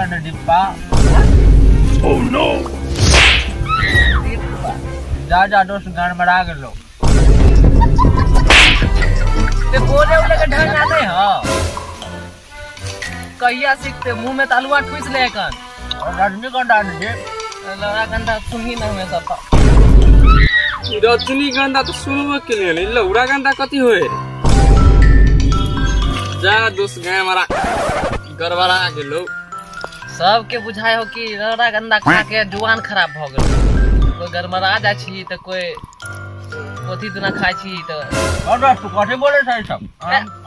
ना डिब्बा। Oh no! जा दोस्त गड़बड़ा गेलो। ते बोले उले के ढंग ना नहीं हो। कहिया सीखते मुंह में तालुआ ठुस ले कन। और रजनीगंधा दे। लड़ा गंधा सुनी ना हमें सब। रजनीगंधा तो सुनबो के लिए लौड़ा गंधा कथी होए। जा दोस्त गए हमारा गड़बड़ा गेलो। सबके बुझाए हो कि लड़ा गंधा खा के जुबान खराब भ गेल। कोई गड़बड़ा जा छी त कोई कथी दिना खाइ छी त और दोस्त कथी बोले छै सब।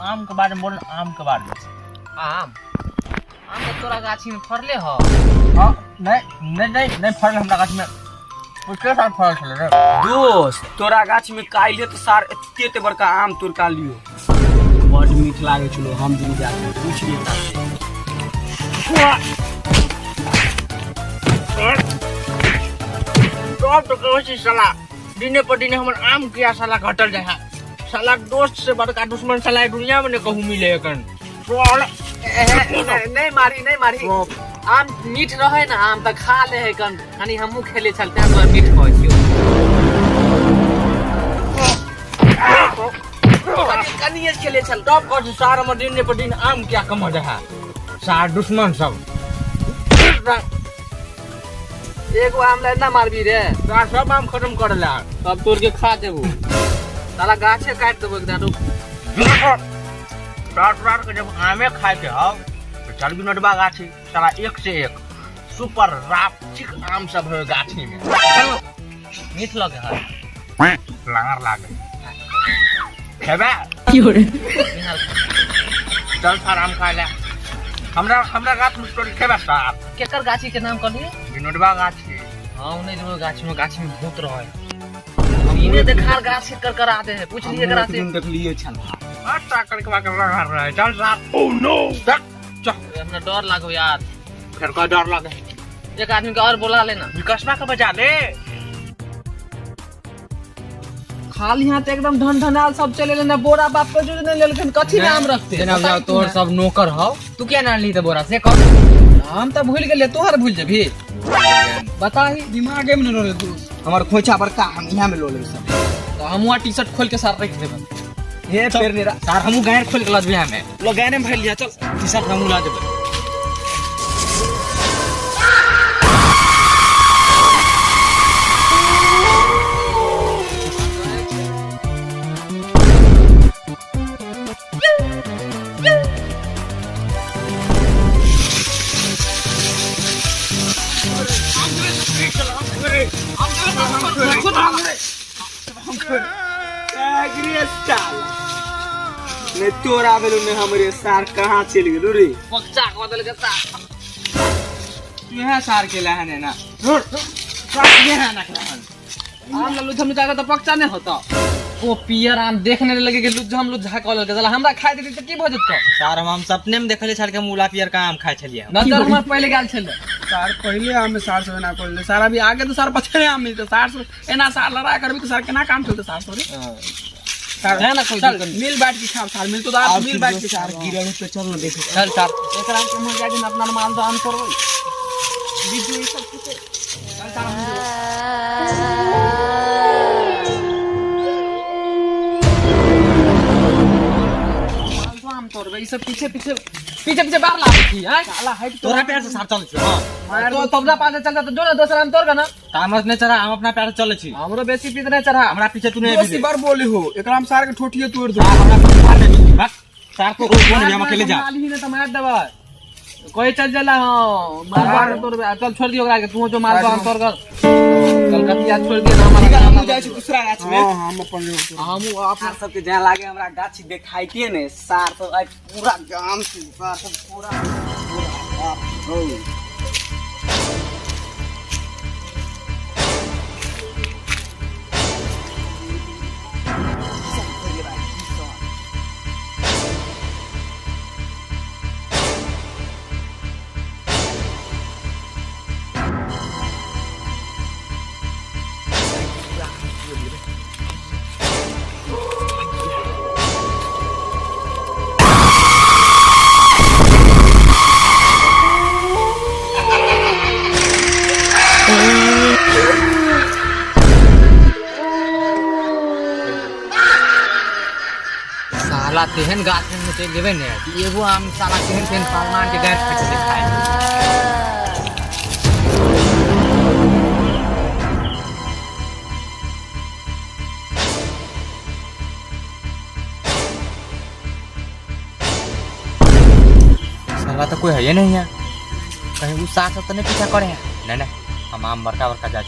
आम के बारे में बोल। आम के बारे में। आम तो तोरा गाछी में फरले हो। हां नहीं फरल हमरा गाछ में। उसके साथ फरल छले रे दोस्त तोरा गाछ में काइले तो सार एते बड़का आम तोड़ का लियो। बड़ मीठ लागे छलो हम दिन जाके पूछ लिए तो कहै साला दिने पर दिने हमर आम किया साला घटल जाय है। साला दोस्त से बड़का दुश्मन साला दुनिया में कहूं मिले एखन। नहीं मारी आम मीठ रहे ना आम त खा ले है कन कनी हमहु खेले चलते हैं तो मीठ हो छियो। कनिए खेले चल तब कह सार हमर दिने पर दिन आम किया कम है। सार दुश्मन सब एगो आम ले ना मारबी रे सार सब आम खत्म कर ला। सब तोड़ के खा देबो। साला गाछे काट देबो एकदम रुक। रात के जब आमे खाए के हो तो चल भी नटबा गाछी साला एक से एक सुपर रापचिक आम सब है गाछी में। मीठ लगे है लांगर लागे खेबे की हो रे। चल सार आम खा ले। हमरा गाछ में तोड़ खेबे सार। केकर गाछी के नाम कहली। विनोदबा गाछी। हां उन्हें जो गाछी में भूत रहे। इने देखा गाछ के कर आते हैं पूछ लिए करा से देख लिए छल। अच्छा करके रहा रहा है। चल साहब। Oh no! चल हमरा डर लागो यार। फिर का डर लागे। एक आदमी का और बुला लेना विकासवा का बजा ले। खाली हाथ एकदम ढन ढनाल सब चले लेना बोरा बाप को जो ने लेलखन कथी नाम रखते जेना जाओ तोर सब नौकर हो तू क्या ना ली त बोरा से कह। हम त भूल गेले तोहर भूल जेबी। बता ही दिमागे में न रोले दोस्त हमर खोचा बड़का हम यहां में लो ले सब। तो हमवा टी-शर्ट खोल के सार रख देबन। हे पेर नेरा सार हमू गायर खोल के लजबे हमें लो गाने में भइल जा चल टी-शर्ट हमू ला देबे। ने तोरा बेलु ने हमरे सार कहां चल गेलु रे। पक्का बदल के सार तू यहां सार के लहने ना रोड सार यहां ना रहन। आम लल्लू हम जागा तो पक्का नहीं होता। ओ पियर आम देखने लगे कि लुज्जा हम लुज्जा कॉल के साला हमरा खाए देती त की भ जत। सार हम सपने में देखले छल के मूला पियर का आम खाए छलिए। नजर हमर पहले गाल छल। सार पहले आम में सार से ना कोले सार अभी आगे तो सार पछले आम में तो सार से एना सार लड़ा करबी तो सार केना काम चलते सार सॉरी। सार है ना कोई मिल बाट की खाब सार मिल तो दार मिल बाट की सार गिरल पे चल ना देख चल सार एकरा हम कम जाके अपना माल दान करबै वीडियो ई सब कुछ चल सार हम तोड़ ई सब पीछे बाहर लागे छी हैं साला हट तोरा पैर से सार चल छ। हां तो तबला पासे चलता तो जो ना दूसरा हम तोड़ का ना तामस ने चढ़ा हम अपना पैर से चले छी। हमरो बेसी पीत नहीं चढ़ा हमरा पीछे तूने बेसी बार बोली हो एकरा हम सार के ठोठिए तोड़ दो। हमरा मार दे बस सार को कोई नहीं हम अकेले जा। माली ही ने तो मार देबा कोई चल जाला हां मार तोड़ चल छोड़ दियो ओकरा के तू जो मार हम तोड़ कर कलकतिया छोड़ दिए ना हमारा हम जाय छी दूसरा गाछ में। हां हम अपन हम अपना सब के जहां लागे हमरा गाछ देखाइते ने सार तो आज पूरा जाम छी सार सब पूरा हो। साला तेहन गाछ में चल जेबे ने कि एगो आम साला तेहन तेहन पालमान के गाछ फेंक दे खाए। साला तो कोई है ही नहीं है, कहीं वो साथ तो नहीं पीछा करे हैं। नहीं हम आम बड़का बड़का जा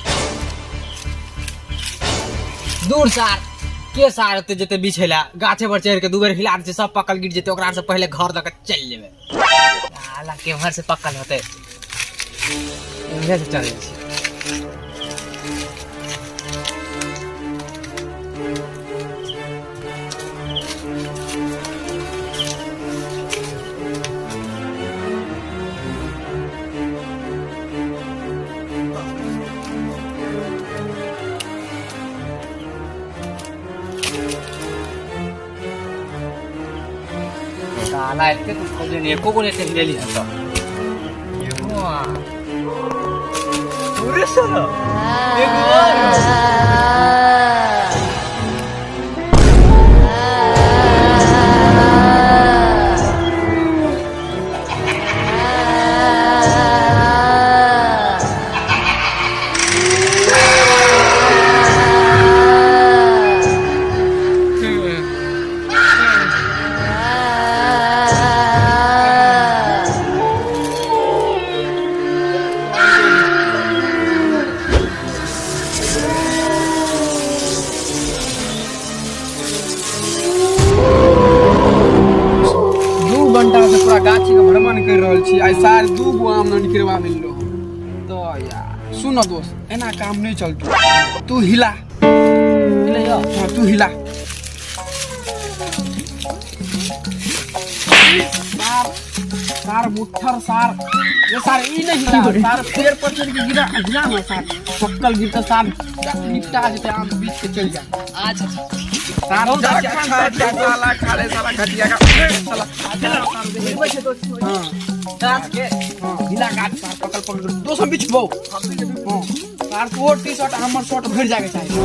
दूर सार के सार होते जते बिछेला गाछे पर चढ़ के दू बेर हिला दे सब पकल गिर जेते, ओकरा से पहले घर दक चल जेबे। साला के भर से पकल होते इधर से चल छी। साला इसके तो खोजे नहीं एको बोले से ले लिया तो एगो पूरे साला एगो पूरा गाछी के भ्रमण कर रहल छी। आई सार दू गो आम न निकलवा मिललो तो यार सुन दोस्त एना काम नहीं चलतो, तू हिला हिला हां तू हिला सार सार मुठर सार ये सार ई नहीं हिला सार पेड़ पर चढ़ के गिरा हिला ना सार पक्कल गिरता सार निपटा जेते आम बीच के चल जा। अच्छा सार साला खाले साला घटिया का साला हां काट के हां हिला काट सार पकल पकड़ दो सम बीच बो हां सार तो टी शर्ट हमर शर्ट भर जाके चाहिए।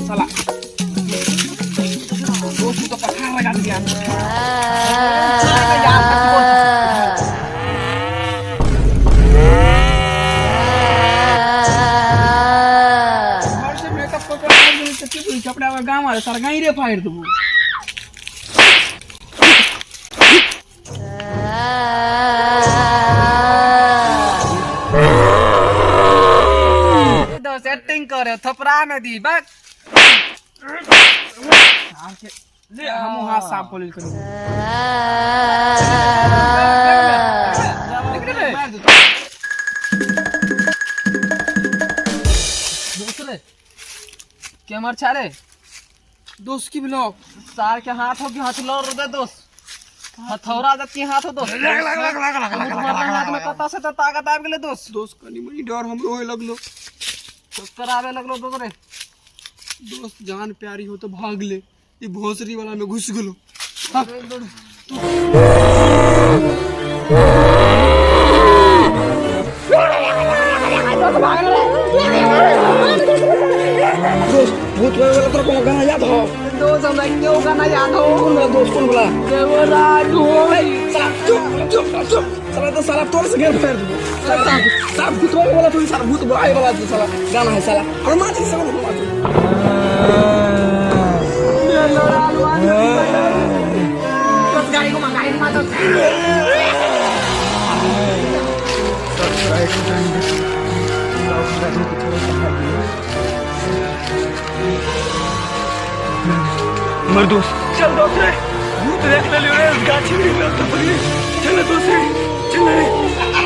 साला दोस्त तो पकड़ लगा दिया से मेकअप को कपड़ा गाँव वाले सारा गाई रे फाड़ दो सेटिंग करे थपरा में दी बक ले हम हाथ साफ कर लेकर दूसरे क्या मर छारे दोस्त की ब्लॉक सार के हाथ हो के हाथ लड़ दे दोस्त हथौरा जति हाथ हो दोस्त हाथ में कता से ताकत आब गेले दोस्त दोस्त कनी मनी डर हमरो होय लगलो दोस्त करावे लगलो दोसरे दोस्त जान प्यारी हो तो भाग ले ये भोसरी वाला में घुस गेलो भूत वाला तो कौन गाना याद हो दोस्त हम क्यों गाना याद हो कौन बोला देवराज हो भाई चुप साला तो साला तोड़ से घेर फेर दो साला भूत वाला तो साला भूत बुलाए वाला तो साला गाना है साला और माची से गाड़ी को मंगाई मातो हमर दोस्त चल दोस्त रे भूत देख ले रे गाछी में लगता पड़ी चल दोस्त रे चल रे